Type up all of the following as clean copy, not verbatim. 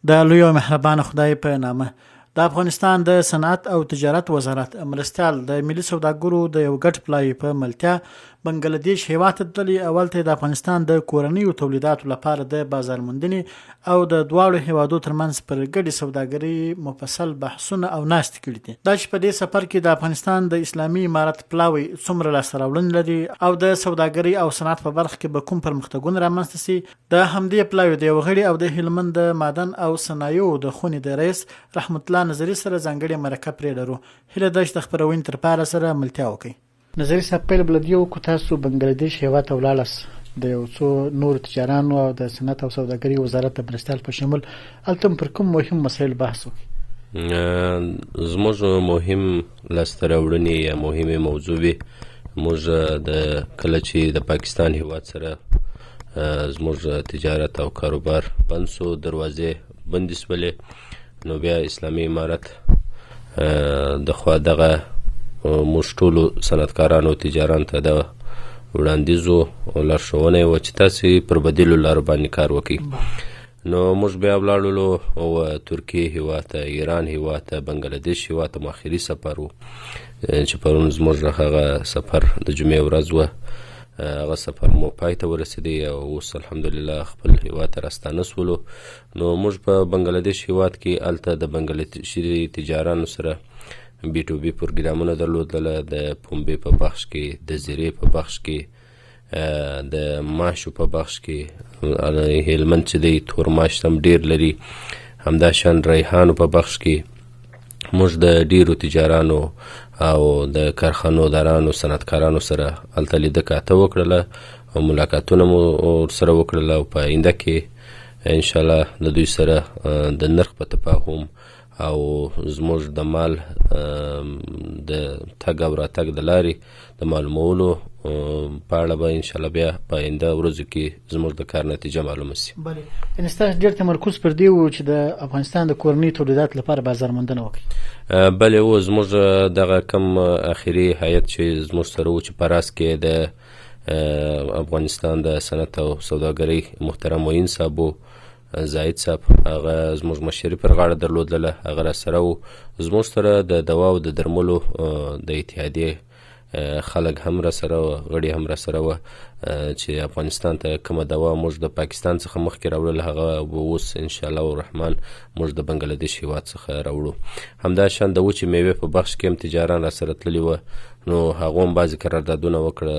د لوی او مهربان خدای په نامه. د افغانستان د صنعت او تجارت وزارت مرستیال د ملي سوداګرو د یو ګډ پلای په ملتیا بنگلاديش هیواد ته تللی. اول ته د افغانستان د کورنیو تولیداتو لپاره د بازار موندنې او د دواړو هیوادو ترمنځ پر ګډې سوداګرۍ مفصل بحثونه او ناستې کړي دي. دا چې په دې سفر کې د افغانستان د اسلامي امارت پلاوی څومره لاسته راوړنې لري او د سوداګرۍ او صنعت په برخه کې به کوم پرمختګونه رامنځته سي، د همدې پلاوی د یو غړي او د هلمند د معدن او صنایعو د خونې د رئیس رحمت الله نظری سره ځانګړې مرکه پرې لرو. هیله ده چې د خپرونې تر پاره سره ملتیا وکړي. نظری صاحب، پیل بلدیو کو تاسو بنگلاديش هیواد ته ولاړاست د یو څو نور تجارانو او د صنعت او سوداګرۍ وزارت د مرستیال په شمول، التم پر کوم مهم مسایل بحث وکړي؟ زموږ مهم لاسته راوړنې یا مهمه موضوع موږ د کله چې د پاکستان هیواد سره زموږ تجارت او کاروبار بند سو، دروازې بندې سولې، نو بیا اسلامي امارت د خوا دغه موږ ټولو صنعتکارانو تجاران ته د وړاندیزو او لارښوونه وه چې تاسې پر بدیلو لارو باندې کار وکړئ. نو موږ بیا ولاړلو او ترکیې هیواد ته، ایران هیواد ته، بنګلادیش هیواد ته مو آخري سفر و چې پرون زموږ هغه سفر د جمعې ورځ وه. هغه سفر مو پای ته ورسېدی او اوس الحمدلله خپل هیواد ته راستانه سولو. نو موږ په بنګلادیش هیواد کې هلته د بنګلادیشي تجارانو سره B2B پروګرامونه درلودله، د پنبې په بخش کې، د زیرې په بخش کې، د ماشو په بخش کې، هلمند چې دی تور ماش هم ډیر لري، همداشان ریحانو په بخش کې موږ د ډیرو تجارانو او د کارخانو دارانو صنعتکارانو سره هلته لیده کاته وکړله او ملاقاتونه مو ورسره وکړله او په آینده کې انشاءالله د دوی سره د نرخ په تفاهم او زموږ د مال د تګ او راتګ د لارې د معلومولو په اړه به انشاءالله بیا په آینده ورځو کې زموږ د کار نتیجه معلومه سي. بلې، یعنې ستاسو ډېر تمرکز پر دې و چې د افغانستان د کورني تولیداتو لپاره بازار موندنه وکړي؟ بلې و، زموږ دغه کم اخري هیئت چې زموږ سره و چې په راس کې د افغانستان د صنعت او سوداګرۍ محترم معین صاحب و، زاید صاحب، هغه زموږ مشري پر غاړه درلودله، هغه را سره و. زموږ سره د دوا او د درملو د اتحادیې خلک هم را سره و، غړي هم را سره و چې افغانستان ته کومه دوا موږ د پاکستان څخه مخکې راوړل، هغه به اوس انشاءالله الرحمن موږ د بنګلادیش هیواد څخه راوړو. همداشان د وچې میوې په بخش کې هم تجاران را سره تللي وه، نو هغو هم بعضې قراردادونه وکړه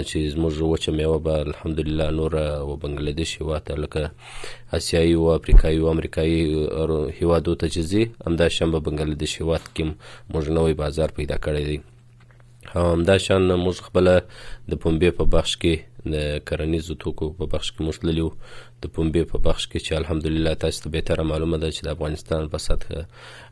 چې زموږ وچه میوه به الحمدلله نوره و بنګلادیش هیواد ته لکه اسیایي و افریقایي و امریکایي هیوادو ته چې ځي، همداشان به بنګلادیش هیواد کې موږ نوی بازار پیدا کړی دی. همداشان موږ خپله د پنبې په بخش کې، د کرنیزو توکو په بخش کې موږ تللي وو. د پنبې په بخش کې چې الحمدلله تاسو ته بهتره معلومه ده چې د افغانستان په سطح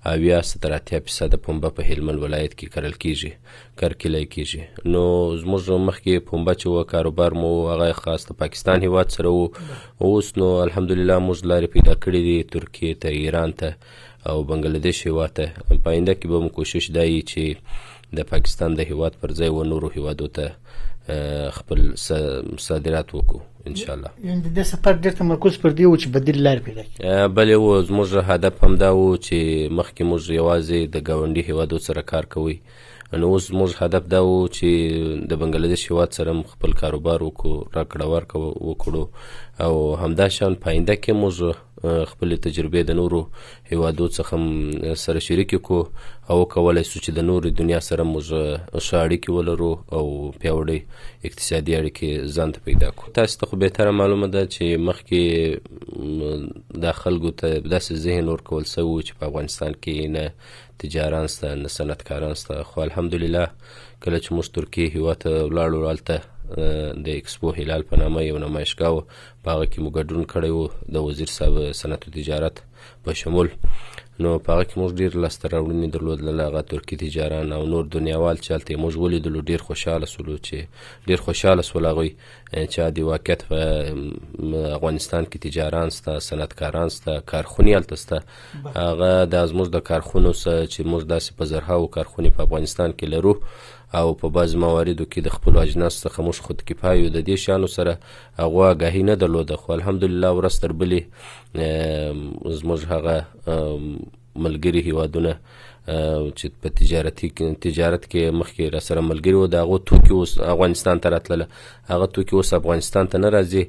80-80% پنبه په هلمند ولایت کې کرل کیږي، کرکیلی کیږي. نو زموږ مخکې پنبه چې و کاروبار مو هغه خاص د پاکستان هیواد سره و، اوس نو الحمدلله موږ لارې پیدا کړي دي ترکیې ته، ایران ته او بنګلادیش هیواد ته. په آینده کې به مو کوشش دا وي چې د پاکستان د هیواد پر ځای و نورو هیوادو ته خپل صادرات وکړو انشاءالله. یعنې د دې سفر ډېر تمرکز پر دې و چې بدیل لارې پیدا کړي؟ بلې و، زموږ هدف هم دا و چې مخکې موږ یوازې د ګاونډي هیوادو سره کار کوئ، نو اوس زموږ هدف دا و چې د بنګلادیش هیواد سره هم خپل کاروبار وکړو، راکړه ورکړه وکړو او همداشان په آینده کې موږ خپل تجربې د نورو هیوادو څخه سره شریکې کړو او کولی سو چې د نورو دنیا سره موږ ښه اړیکې ولرو او پیاوړې اقتصادي اړیکې ځان ته پیدا کړو. تاسو ته خو بهتره معلومه ده چې مخکې دا خلکو ته داسې ذهن ورکول سوی و چې په افغانستان کې نه تجاران سته نه صنعتکاران سته، خو الحمدلله کله چې موږ ترکیې هیواد ته ولاړو، هلته د اکسپو هلال په نامه یو نمایشګاه و، په هغه کې مو ګډون کړی و د وزیر صاحب صنعت و تجارت په شمول. نو په هغه کې موږ ډېر لاسته راوړنې درلودله، هغه ترکي تجاران او نور دنیاوال چې هلته یې موږ ولیدلو ډېر خوشحاله سولو، چې ډېر خوشحاله سول هغوی چې د واقعیت په افغانستان کې تجاران سته، صنعتکاران سته، کارخونې هلته سته. هغه دا زموږ د کارخونو څخه چې موږ داسې په زرهاو کارخونې په افغانستان کې لرو، او په بعض مواردو کې د خپلو اجناسو څخه موږ خود کفایه یو. د دې شیانو سره هغو آګاهي نه درلوده، خو الحمدلله ورځ تر بلې زموږ هغه ملګري هیوادونه چې په تجارت کې مخکې را سره ملګري وو، د هغو توکي اوس افغانستان ته راتلله، هغه توکي اوس افغانستان ته نه راځي.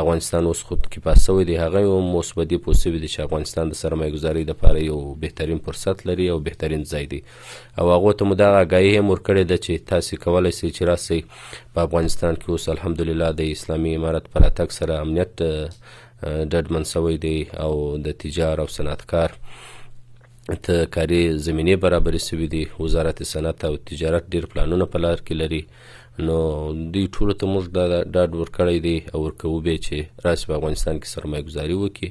افغانستان اوس خود کفا سوی دی، هغه هم اوس په دې پوه سوي دي چې افغانستان د سرمایه ګذارۍ دپاره یو بهترین فرصت لري او بهترین ځای دی، او هغو ته مو دغه آګاهي هم ورکړې ده چې تاسې کولی سئ چې راسئ. په افغانستان کې اوس الحمدلله د اسلامي امارت په راتګ سره امنیت ډډمن سوی دی او د تجار او صنعتکار ته کاري زمینې برابرې سوي دي. وزارت صنعت او تجارت ډېر پلانونه په لار کې لري، نو دوی ټولو ته موږ ډاډ ورکړی دی او ورکوو به چې راسي په افغانستان کې سرمایه ګذاري وکړي،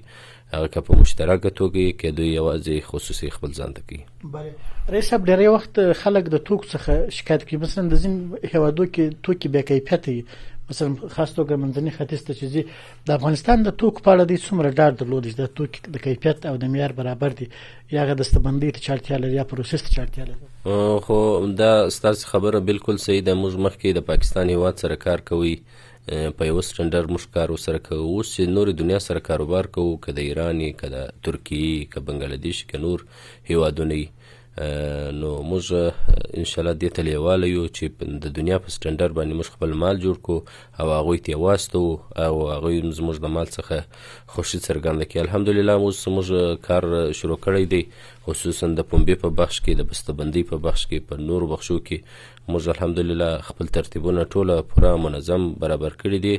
هغه که په مشترکه توګه یې که دوی یوازې خصوصي خپل ځان ته کوي. بله رئیس صاحب، ډېری وخت خلک د توکو څخه شکایت کوي، مثلا د ځینو هیوادو کې توکي بې کیفیته وي، مثلا خاص توګه منځني ختیځ ته چې ځي. د افغانستان د توکو په اړه دوی څومره ډاډ درلود چې د توکي د کیفیت او د معیار برابر دي، یا هغه دسته‌بندۍ ته چې اړتیا لري یا پروسس ته چې اړتیا لري؟ خو دا ستاسې خبره بالکل صحیح ده. موږ مخکې د پاکستان هیواد سره کار کوي، په یوه سټنډرډ موږ کار ورسره کوو. اوس چې نورې دنیا سره کاروبار کوو، که د ایران که د ترکیې که بنګلادیش که نور هیوادونه نو موږ انشاءالله دې ته لیواله یو چې د دنیا په سټنډرډ باندې موږ خپل مال جوړ کړو او هغوی ته یې واستو او هغوی زموږ د مال څخه خوښي څرګنده کړي. الحمدلله اوس موږ کار شروع کړی دی، خصوصا د پنبې په بخش کې، د بسته‌بندۍ په بخش کې، په نورو بخشو کې موږ الحمدلله خپل ترتیبونه ټوله پوره منظم برابر کړي دي،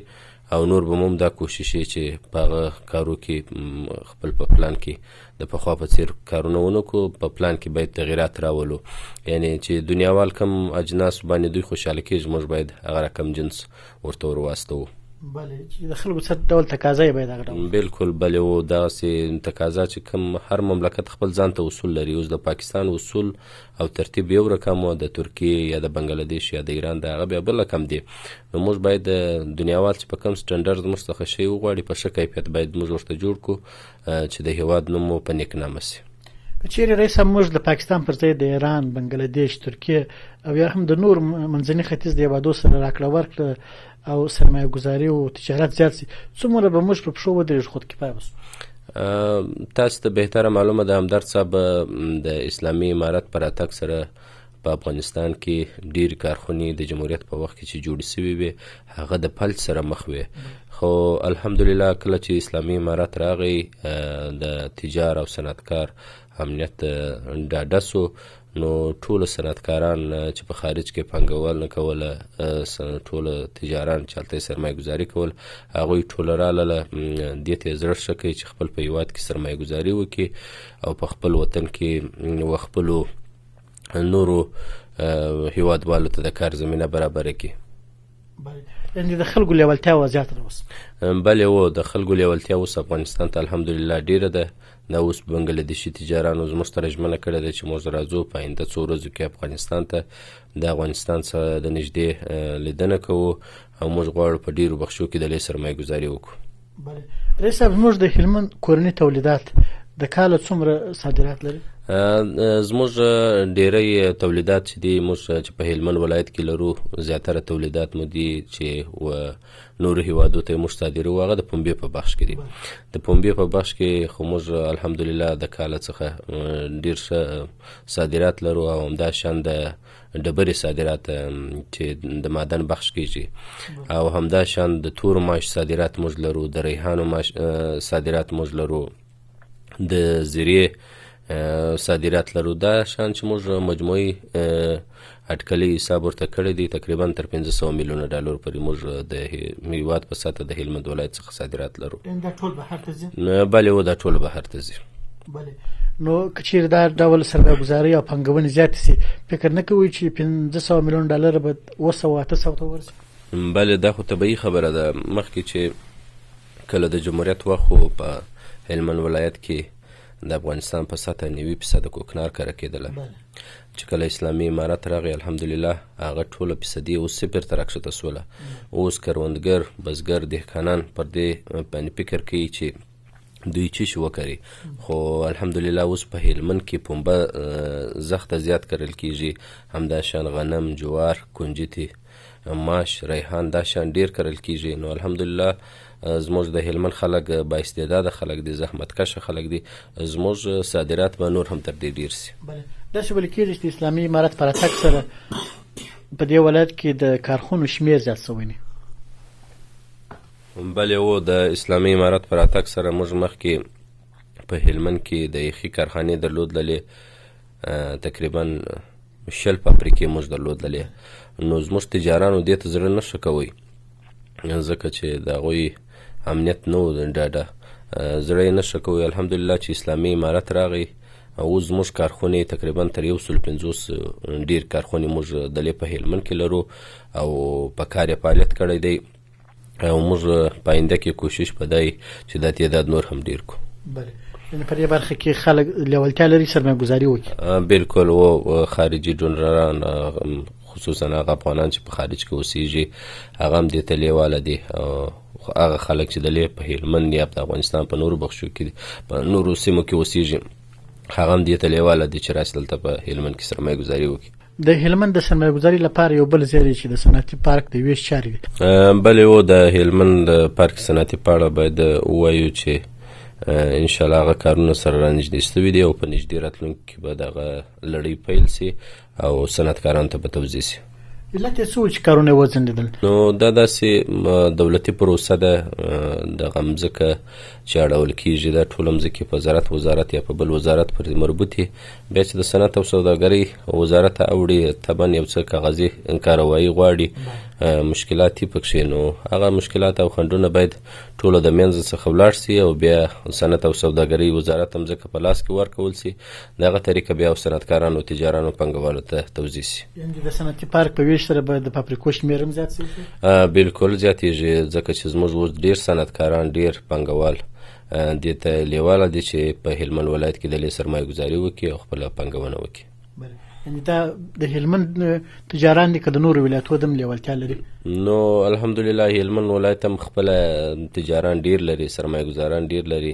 او نور به هم دا کوشش چې په هغه کارو کې خپل په پلان کې د پخوا په څیر کارونه ونه کړو، په پلان کې باید تغیرات راولو. یعنی چې دنیاوال کم اجناس باندې دوی خوشحاله کېږي، موږ باید هغه رقم جنس ورته ور واستوو. بله، چې د خلکو څه ډول تقاضا یې باید هغه ډول بالکل بلې و دغسې تقاضا چې کوم هر مملکت خپل ځان ته اصول لري. اوس د پاکستان اصول او ترتیب یو رقم و، د ترکیې یا د بنګلادیش یا د ایران د هغه بیا بل رقم دی. نو موږ باید د دنیاوال چې په کوم سټنډرډ موږ څخه شی وغواړي په ښه کیفیت باید موږ ورته جوړ کړو چې د هیواد نوم مو په نیک نامه سي. که چیرې رئیس صاحب موږ د پاکستان پر ځای د ایران، بنګلادیش، ترکیې او یا هم د نور منځني ختیځ د هیوادو سره راکړه ورکړه او سرمایه ګذاري او تجارت زیات سي، څومره به موږ په پښو ودرېږو خود کفایه وسو؟ تاسو ته بهتره معلومه ده، همدرد صاحب د اسلامي امارت په راتګ سره په افغانستان کې ډېرې کارخونې د جمهوریت په وخت کې چې جوړې سوي وې هغه د فلج سره مخ وې، خو الحمدلله کله چې اسلامي امارت راغی د تجار او صنعتکار امنیت ډاډه سو، نو ټول صنعتکاران چې په خارج کې پانګوال نه کوله، ټول تجاران چې هلته سرمایه ګذاري کول، هغوی ټوله راغله دې ته یې زړه ښه کوي چې خپل په هیواد کې سرمایه ګذاري وکړي او په خپل وطن کې و خپلو نورو هیوادوالو ته د کار زمینه برابره کړي. یعنې د خلکو لیوالتیا وضعیت ده اوس؟ بلې و د خلکو لیوالتیا اوس افغانستان ته الحمدلله ډیره ده. دا اوس بنګلادیشي تجارانو زموږ سره ژمنه کړې ده چې موږ راځو په آینده څو ورځو کې افغانستان ته د افغانستان څخه د نږدې لیدنه کوو او موږ غواړو په ډیرو بخشو کې د لوی سرمایه ګذاري وکړو. بله رئیس صاحب، زموږ د هلمند کورني تولیدات د کاله څومره صادرات لري؟ زموږ ډیری تولیدات چې دي موږ چې په هلمند ولایت کې لرو، زیاتره تولیدات مو دي چې و نورو هیوادو ته موږ صادروو، هغه د پنبې په بخش کې دي. د پنبې په بخش کې خو موږ الحمدلله د کاله څخه ډیر ښه صادرات لرو، او همدا شان د ډبرې صادرات چې د معدن بخش کېږي، او همدا شان د تور ماش صادرات موږ لرو، د ریحانو ماش صادرات موږ لرو، د زیرې صادرات لرو. دا شان چې موږ مجموعي اټکلي حساب ورته کړی دی، تقریبا تر 500 میلیونه ډالر پورې موږ د هیواد په سطحه د هلمند ولایت څخه صادرات لرو. دا ټول بهر ته ځي؟ بلې و دا ټول بهر ته ځي. بلې، نو که چیرې دا ډول سرمایه ګذاري او پانګونې زیاتې سي، فکر نه کوئ چې 500 میلیون ډالر به 200-800 ته ورسي؟ بلې، دا خو طبیعي خبره ده. مخکې چې کله د جمهوریت وخت و په هلمند ولایت کې د افغانستان په سطحه 90% کوکنار کره کېدله، چې کله اسلامي امارت راغی الحمدلله هغه ټوله فیصدي اوس 0 ته راکښته سوله. اوس کروندګر، بزګر، دهقانان پر دې باندې فکر کوي چې دوی څه شي وکړي. خو الحمدلله اوس په هلمند کې پنبه زخته زیات کرل کیږي، همداشان غنم، جوار، کنجتي، ماش، ریحان دا شان ډیر کرل کیږي. نو الحمدلله زموږ د هلمند خلک با استعداده خلک دي، زحمت کشه خلک دي، زموږ صادرات به نور هم تر دې ډیر سي. داسې ویل کېږي چې د اسلامي امارت په راتګ سره په دې ولایت کې د کارخونو شمېر زیات شوی دی. بلې و د اسلامي امارت په راتګ سره موږ مخکې په هلمند کې د یخي کارخانې درلودلې، تقریبا 20 فابریکې موږ درلودلې. نو زموږ تجارانو دې ته زړه نه ښه کوی، ځکه چې د هغوی امنیت نه و ډاډه، زړه یې نه ښه کوی. الحمدلله چې اسلامي امارت راغی، اوس زموږ کارخونې تقریبا تر 150 ډیر کارخونې موږ دلې په هلمند کې لرو او په کار یې فعالیت کړی دی، او موږ په آینده کې کوشش په دی چې دا تعداد نور هم ډیر کو. یعنې په دې برخه کې خلک لیوالتیا لري سرمایه ګزاري وکړي. بالکل. و خارجي ډونران خصوصا هغه افغانان چې په خارج کې اوسېږي هغه هم دې ته لیواله دي، هغه خلک چې دلې په هلمند یا په افغانستان په نورو بخشو کې په نورو سیمو کې اوسېږي هغه هم دې ته لیواله دي چې راشي دلته په هلمند کې سرمایه ګزاري وکړي. د هلمند د سرمایه ګزاري لپاره یو بل ځای چې د صنعتي پارک د ویش چارې دي. بلې و د هلمند پارک صنعتي په اړه باید ووایو چې انشاءالله هغه کارونه سره رانږدې سوي دي او په نږدې راتلونکي کې به دغه لړۍ پیل سي او صنعتکارانو ته به توضیح سي. علت یې څه و چې کارونه یې وځنډېدل؟ نو دا داسې دولتي پروسه ده، دغه مځکه چې اړول کېږي دا ټوله مځکې په زراعت وزارت یا په بل وزارت پورې مربوط دي، بیا چې د صنعت او سوداګرۍ وزارت ته اوړي طبعا یو څه کاغذي کاروایي غواړي، مشکلات دي پکښې. نو هغه مشکلات او خنډونه باید ټوله د منځ څخه ولاړ سي او بیا صنعت او سوداګرۍ وزارت هم ځکه په لاس کې ورکول سي، دغه طریقه بیا صنعتکارانو، تجارانو، پانګوالو ته توضیح سي. یعنې د صنعتي پارک په ویش سره به د فابریکو شمېر هم زیات سي؟ بالکل زیاتېږي، ځکه چې زموږ اوس ډېر صنعتکاران، ډېر پانګوال دې ته لیواله دي چې په هلمند ولایت کې دلې سرمایه ګزاري وکړي او خپله پانګونه وکړي. یعنې دا د هلمند تجاران دي که د نورو ولایتو هم لیوالتیا لري؟ نو الحمدلله هلمند ولایت هم خپله تجاران ډیر لري، سرمایه ګزاران ډیر لري،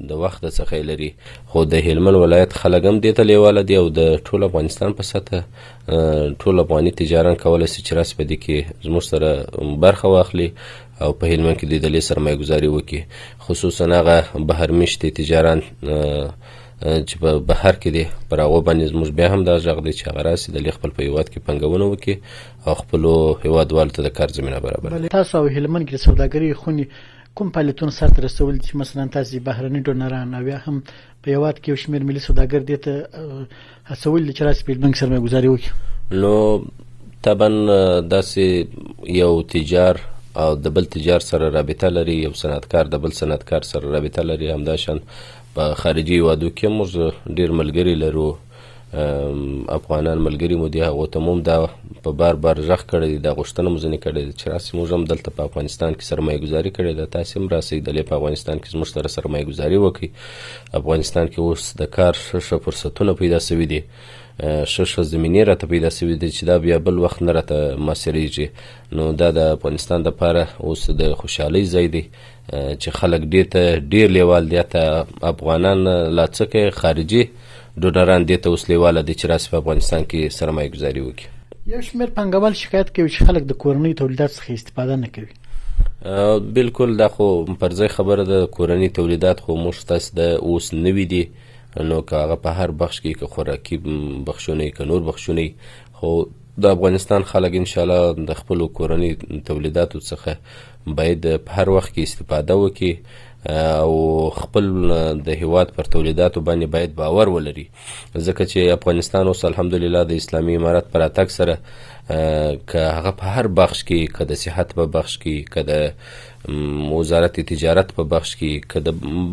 د وخت څخه لري، خو د هلمند ولایت خلک هم دې ته لیواله دي او د ټول افغانستان په سطحه ټول افغاني تجاران کولی شي چې راسي په دې کې زموږ سره برخه واخلي او په هلمند کې د دلې سرمایه ګزاري وکړي، خصوصا هغه بهر میشتي تجاران چې په بهر کې دي، پر هغو باندې زموږ بیا هم دا غږ دی چې هغه راسي دلې خپل په هېواد کې پانګونه وکړي او خپلو هېوادوالو ته د کار زمینه برابره. تاسو او هلمند کې د سوداګرۍ خونې کوم فعالیتونه سرته رسولي چې مثلا تاسې بهرني ډونران او یا هم په هېواد کې یو شمېر ملي سوداګر دې ته هڅولي دي چې راسي په هلمند کې سرمایه ګزاري وکړي؟ نو طبعا داسې یو تجار او د بل تجار سره رابطه لري، یو صنعتکار د بل صنعتکار سره رابطه لري، همداشان په خارجي هېوادو کې موږ ډېر ملګري لرو، افغانان ملګري مو دي، هغو ته مو دا په بار بار غږ کړی دی، دا غوښتنه مو ځینې کړې ده چې راسئ موږ هم دلته په افغانستان کې سرمایه ګزاري کړې ده، تاسې هم راسئ دلې په افغانستان کې زموږ سره سرمایه ګزاري وکړئ. افغانستان کې اوس د کار ښه فرصتونه پیدا سوي دي، ښه زمینې راته پیدا سوي دي چې دا بیا بل وخت نه راته ماسرېږي. نو دا د افغانستان دپاره اوس د خوشحالۍ ځای دی چې خلک دې ته ډېر لیوال دي، حتی افغانان لا څه کوي، خارجي ډونران دې ته اوس لیواله دي چې راسي په افغانستان کې سرمایه ګزاري وکړي. یو شمېر پانګوال شکایت کوي چې خلک د کورنۍ تولیدات څخه استفاده نه کوي. بالکل دا خو پر ځای خبره ده، کورني تولیدات خو موږ ستاسې د اوس نوي دي، نو که هغه په هر بخش کې که خوراکي بخشونه که نور بخشونه، خو د افغانستان خلک انشاءالله د خپلو کورني تولیداتو څخه باید په هر وخت کې استفاده وکړي او خپل د هېواد پر تولیداتو باندې باید باور ولري، ځکه چې افغانستان اوس الحمدلله د اسلامي امارت پر راتګ سره که هغه په هر بخش کې، که د صحت په بخش کې، که د وزارت تجارت په بخش کې، که د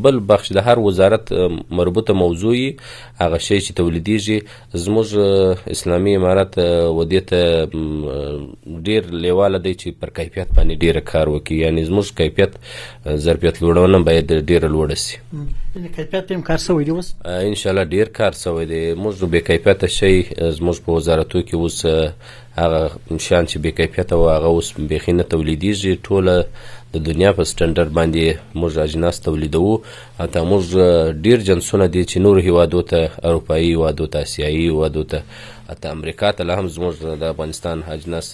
بل بخش د هر وزارت مربوطه موضوعي هغه شی چې تولیدیږي، زموږ اسلامي امارت و دې ته ډېر لیواله دی چې پر کیفیت باندې ډېره کار وکړي، یعنې زموږ کیفیت ظرفیت لوړونه باید ډېره لوړه سي. کیفیت هم کار سوی دی اوس؟ انشاءالله ډېر کار سوی دی. موږ بې کیفیته شی زموږ په وزارتو کې اوس هغه شیان چې بې کیفیته وو هغه اوس بیخي نه تولیدېږي. ټوله د دنیا په سټنډرډ باندې موږ اجناس تولیدوو. حتی موږ ډېر جنسونه دي چې نورو هیوادو ته، اروپایي هیوادو ته، اسیایي هیوادو ته، حتی امریکا ته لا هم زموږ د افغانستان اجناس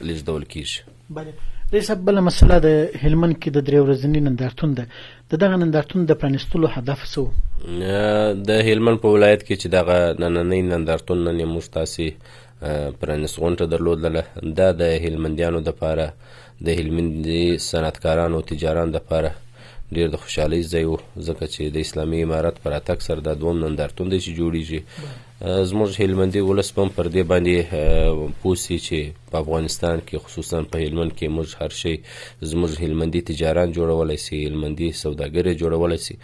لیږدول کېږي. بله رئیس صاحب، بله مسله د هلمند کې د 3 ورځني نندارتون ده. د دغه نندارتون د پرانیستلو هدف څه و؟ د هلمند په ولایت کې چې دغه نننی نندارتون نن یې موږ تاسې پرانیست غونډه درلودله، دا د هلمندیانو دپاره، د هلمندي صنعتکارانو او تجارانو دپاره ډېر د خوشحالۍ ځای و، ځکه چې د اسلامي امارت په راتګ سره دا دوم نندارتون دی چې جوړیږي. زموږ هلمندي ولس هم پر دې باندې پوه سي چې په افغانستان کې خصوصا په هلمند کې موږ هر شی زموږ هلمندي تجاران جوړولی سي، هلمندي سوداګر یې جوړولی سي.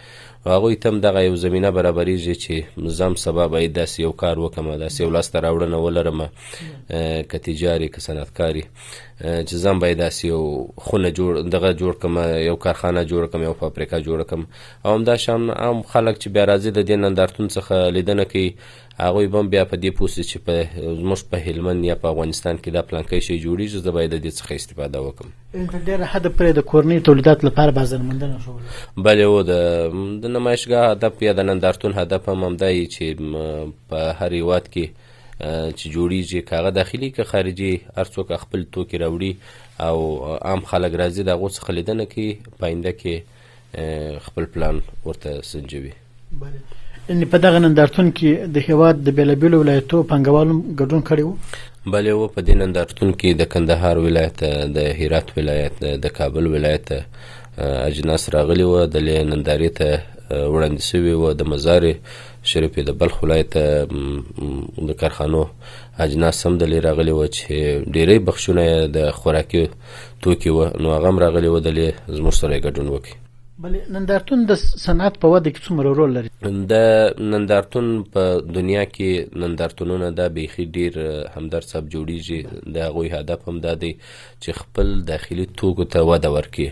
هغوی ته هم دغه یو زمینه برابریږي چې زم سبا باید داسې یو کار وکړم، داسې یو لاسته راوړنه ولرم، که تجاري که صنعتکاري، چې زم باید داسې یو خونه دغه جوړ کړم، یو کارخانه جوړ کړم، یو فابریکه جوړ کړم. او همدا شان عام خلک چې بیا راځي د دې نندارتون څخه لیدنه کوي، هغوی به هم بیا په دې پوه سي چې زموږ په هلمند یا په افغانستان کې دا پلانکی شی جوړېږي، زه باید د دې څخه استفاده وکړم. تر ډېره حده پورې د کورنۍ تولیداتو لپاره بازارموندنه شوله؟ بلې و، د نمایشګاه هدف یا د نندارتون هدف هم همدا یي چې په هر هېواد کې چې جوړیږي، که هغه داخلي که خارجي، هر څوک خپل توکي راوړي او عام خلک راځي د هغو څخه لیدنه کوي، په آینده کې خپل پلان ورته سنجوي. یعنې په دغه نندارتون کې د هېواد د بېلابېلو ولایتو پانګوالو ګډون کړی و؟ بلې و، په دې نندارتون کې د کندهار ولایت، د هرات ولایت، د کابل ولایت اجناس راغلي وه، د نندارې ته وړاندې سوي وه. د مزار شریف د بلخ ولایت د کارخانو اجناس هم دلې راغلي وه چې ډېری بخشونه د خوراکي توکي وه، نو هغه هم راغلي وه دلې زموږ سره یې ګډون وکړي. بلې نندارتون د صنعت په وده کې څومره رول لري؟ د نندارتون په دنیا کې نندارتونونه دا بیخي ډېر همدرد صاحب جوړیږي. د هغوی هدف هم دا دی چې خپل داخلي توکو ته وده ورکړي.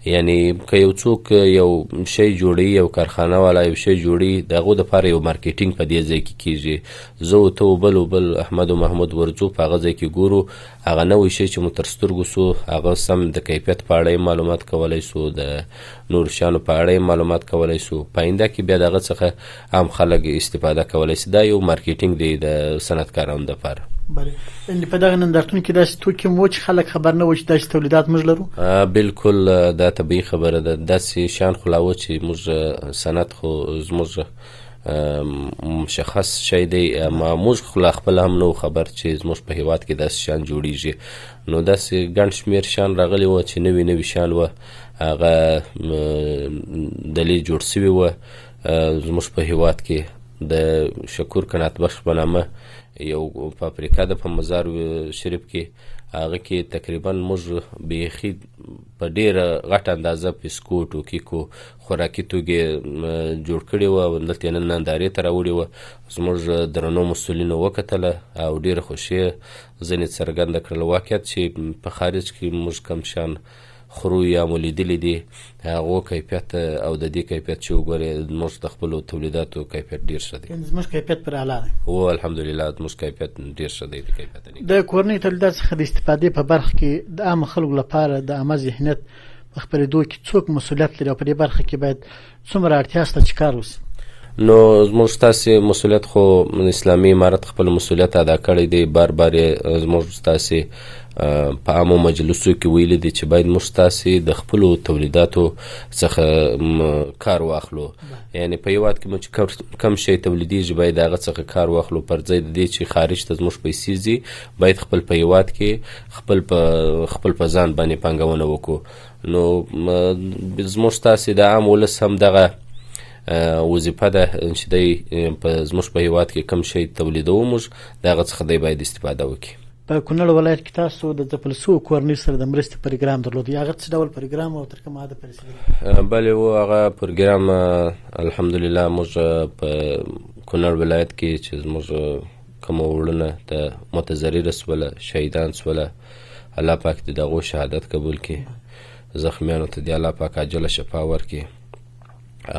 یعنی که یو څوک یو شی جوړوي، یو کارخانه والا یو شی جوړوي، د هغو دپاره یو مارکیټینګ په دې ځای کې کېږي. زه او ته او بل احمد او محمود ورځو، په هغه ځای کې ګورو، هغه نوی شی چې مو تر سترګو سو، هغه سم د کیفیت په اړه معلومات کولی سو، د نور شیانو په اړه معلومات کولی سو. په آینده کې بیا دغه څخه عام خلک استفاده کولی سي. دا یو مارکیټینګ دی د صنعتکارانو دپاره. بله، یعنې په دغه نندارتون کې داسې توکي مو چې خلک خبر نه و چې داسې تولیدات موږ لرو؟ بلکل، دا طبیعي خبره ده. داسې شیان خو لا و چې موږ صنعت خو زموږ مشخص شی دی، اما موږ خو لا خپل هم نه خبر چې زموږ په هېواد کې داسې شیان جوړیږي. نو داسې ګڼ شمېر شیان راغلي وه چې نوي شیان وه، هغه دلې جوړ سوي وه. زموږ په هېواد کې د شکور قناعت بخش په نامه یو فابریکه ده په مزار شریف کې، هغه کې تقریبا موږ بیخي په ډېره غټه اندازه بسکوټ او کیکو خوراکي توکي جوړ کړي وه او دلته یې نن نندارې ته راوړې وه. زموږ درنو مسؤلینو وکتله او ډېره خوښي ځینې څرګنده کړله. واقعیت چې په خارج کې موږ کم شیان خورو یا مو لیدلي دي، هغو کیفیت او د دې کیفیت چې وګورې زموږ د خپلو تولیداتو کیفیت ډېر ښه دی. یعنې زموږ کیفیت پر اعلی دی؟ هو الحمدلله زموږ کیفیت ډېر ښه دی. د کیفیت د کورنۍ تولیدات څخه د استفادې په برخه کې د عامه خلکو لپاره د عامه ذهنیت په خپرېدو کې څوک مسؤلیت لري او په دې برخه کې باید څومره اړتیا شته چې کار وشي؟ نو زموږ ستاسې مسؤلیت خو اسلامي امارت خپل مسؤلیت ادا کړی دی. بار یې زموږ ستاسې په عامو مجلسو کې ویلي دي چې باید موږ ستاسې د خپلو تولیداتو څخه کار واخلو. یعنې په هېواد کې مو چې کم شی تولیدېږي باید هغه څخه کار واخلو، پر ځای د دې چې خارج ته زموږ پیسې ځي، باید خپل په هېواد کې خپل په ځان باندې پانګونه وکړو. نو زموږ ستاسې د عام ولس هم دغه وظیفه ده چې دی زموږ په هېواد کې کم شی تولیدوو، موږ د هغه څخه دی باید استفاده وکړي. په کونړ ولایت کې تاسو د ځپل سوو کورنۍ سره د مرستې پروګرام درلود، هغه څه ډول پروګرام او تر کومه حده پورې رسېدلی؟ بلې و، هغه پروګرام الحمدلله موږ په کونړ ولایت کې چې زموږ کوم وړونه د متضرره سوله، شهیدان سوله، الله پاک دې د هغو شهادت قبول کړي، زخمیانو ته دې الله پاک عاجله شفا ورکړي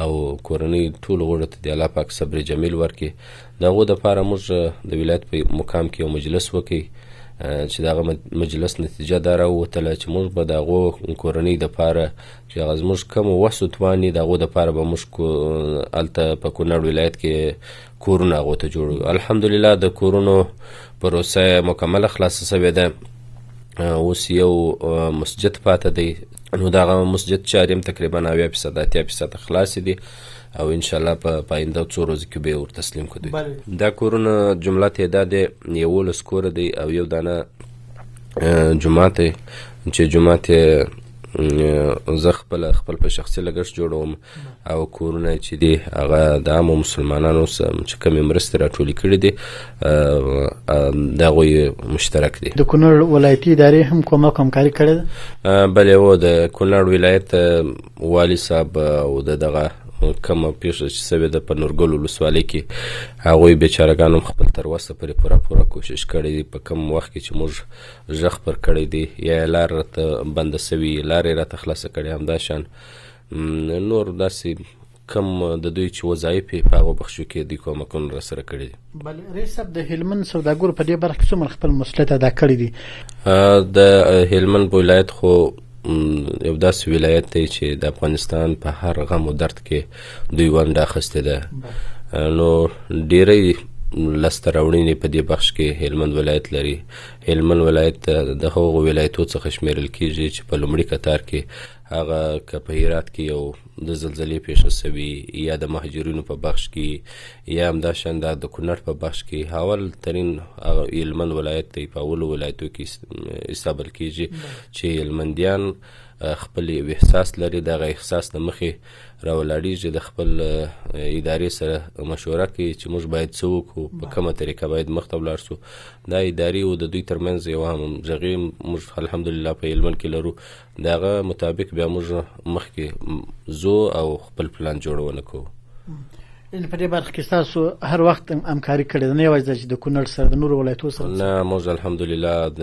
او کورنۍ ټولو غړو ته دې الله پاک صبر جمیل ورکړي. د هغو دپاره موږ د ولایت په مقام کې یو مجلس وکړي چې دغه مجلس نتیجه دا راووتله چې موږ به د هغو کورنۍ دپاره چې هغه زموږ کم وس و توان دي د هغو دپاره به موږ هلته په کونړ ولایت کې کورونه هغو ته جوړو. الحمدلله د کورونو پروسه مکمله خلاصه سوې ده. اوس یو مسجد پاته دی، نو دغه مسجد چارې هم تقریبا 90% 80% خلاصې دي او انشاءالله په آینده څو ورځو کې به یې ور تسلیم کړو. دا کورونه جمله تعداد 11 کوره دی او یو دانه جومات دی چې جومات زه خپل په شخصي لګښت جوړوم او کورونه چې دي هغه د عامو مسلمانانو چې کومې مرستې راټولې کړي دي د هغوی مشترک دي. د کونړ ولایتي ادارې هم کومک همکاري کړې ده؟ بلې و د کونړ ولایت والي صاحب او د دغه کومه پیښه چې سوې ده په نورګل ولسوالۍ کې هغوی بیچارهګانو هم خپل تر وسه پورې پوره کوشش کړی دی. په کوم وخت کې چې موږ غږ پر کړی دی یا لار راته بنده سوي لارې راته خلاصه کړې همداشان نور داسې کم د دوی چې وظایف یې په هغو بخشو کې دوی کومکونه راسره کړي دي. بله رئیس صاحب د هلمند سوداګرو په دې برخه کې څومره خپل مسؤلیت ادا کړی دي؟ د هلمند په ولایت خو یو داسې ولایت دی چې د افغانستان په هر غم و درد کې دوی ونډه اخیستې ده. نو ډېری لاسته راوړنې په دې بخش کې هلمند ولایت لري. هلمند ولایت د هغو ولایتو څخه شمیرل کیږي چې په لومړي کتار کې هغه که په هرات کې یو د زلزلې پیښه سوي یا د مهاجرینو په بخش کې یا همداشان د کونړ په بخش کې اول ترین هلمند ولایت دی په اولو ولایتو کې حسابل کیږي چې هلمندیان خپل یو احساس لري. دغه احساس د مخې راولاړیږي د خپل ادارې سره مشوره کوي چې موږ باید څه وکړو، په کومه طریقه باید مخته ولاړ سو. دا ادارې او د دوی ترمنځ یو همغږي موږ الحمدلله په هلمند کې لرو. دغه مطابق بیا موږ مخکې ځو او خپل پلان جوړونه کوو. په دې برخه کې تاسو هر وخت همکاري کړې ده، نه یوازې چې د کونړ سره د نورو ولایتو سره؟ نه، موږ الحمدلله د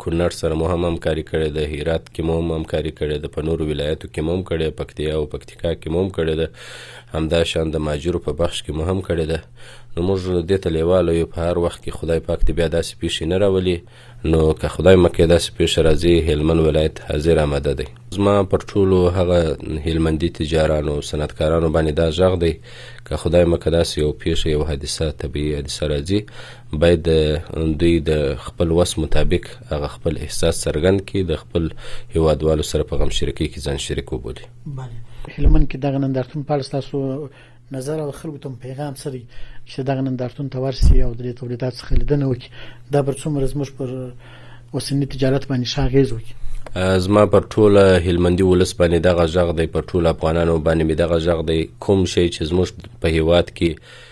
کونړ سره مو هم همکاري کړې ده، هرات کې مو هم همکاري کړې ده، په نورو ولایتو کې مو هم کړې، پکتیا او پکتیکا کې مو هم کړې ده، همداشان د مهاجرو په بخش کې مو هم کړې ده. نو موږ دې ته لیواله یو په هر وخت کې خدای پاک دې بیا داسې پیښې نه راولي. نو که خدای مکې داسې پیښه راځي هلمند ولایت حاضر آماده دی. زما پر ټولو هغه هلمندي تجارانو صنعتکارانو باندې دا غږ دی که خدای مکې داسې یو پیښه یو حادثه طبیعي حادثه راځي باید دوی د خپل وس مطابق هغه خپل احساس څرګند کړي، د خپل هیوادوالو سره په غم شریکۍ کې ځان شریک وبولي. هلمند کې دغه نندارتون په اړه ستاسو نظر او خلکو ته پیغام څه دی چې دغه نندارتون ته ورسي او د دې تولیدات څخه لیدنه وکړي؟ دا به څومره زموږ پر اوسني تجارت باندې ښه اغېز وکړي؟ زما پر ټوله هلمندي ولس باندې دغه غږ دی، پر ټولو افغانانو باندې مې دغه غږ دی. کوم شی چې زموږ په هیواد کې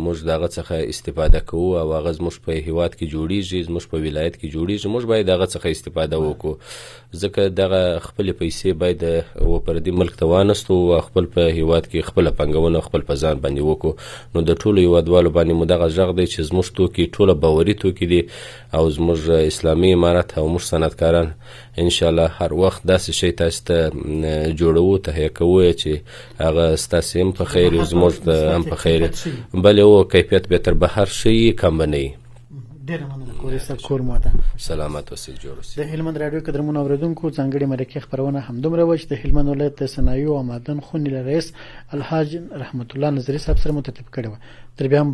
موږ دغه څخه استفاده کوو او هغه زموږ په هیواد کې جوړیږي، زموږ په ولایت کې جوړیږي، موږ باید دغه څخه استفاده وکړو. ځکه دغه خپلې پیسې باید و پردي ملک ته وانستو او خپل په هیواد کې خپله پانګونه خپل په ځان باندې وکړو. نو د ټولو هیوادوالو باندې مو دغه غږ دی چې زموږ توکي ټوله باوري توکي دي او زموږ اسلامي امارت او موږ صنعتکاران انشاءالله هر وخت داسې شی تاسو ته جوړوو، تهیه کوو چې هغه ستاسې هم په خیر زموږ هم په خیر، بلې او کیفیت به تر بهر شي کم به نه وي. ډېره مننه کوري صاحب، کور مو ودان. سلامت اوسئ، جوړ اوسئ. د هلمند راډیو قدرمنو اورېدونکو ځانګړې مرکې خپرونه همدومره وه چې د هلمند ولایت د صنایعو او معدن خونې له رئیس الحاج رحمت الله نظري صاحب سره مو ترتیب کړې وه. تر بیا هم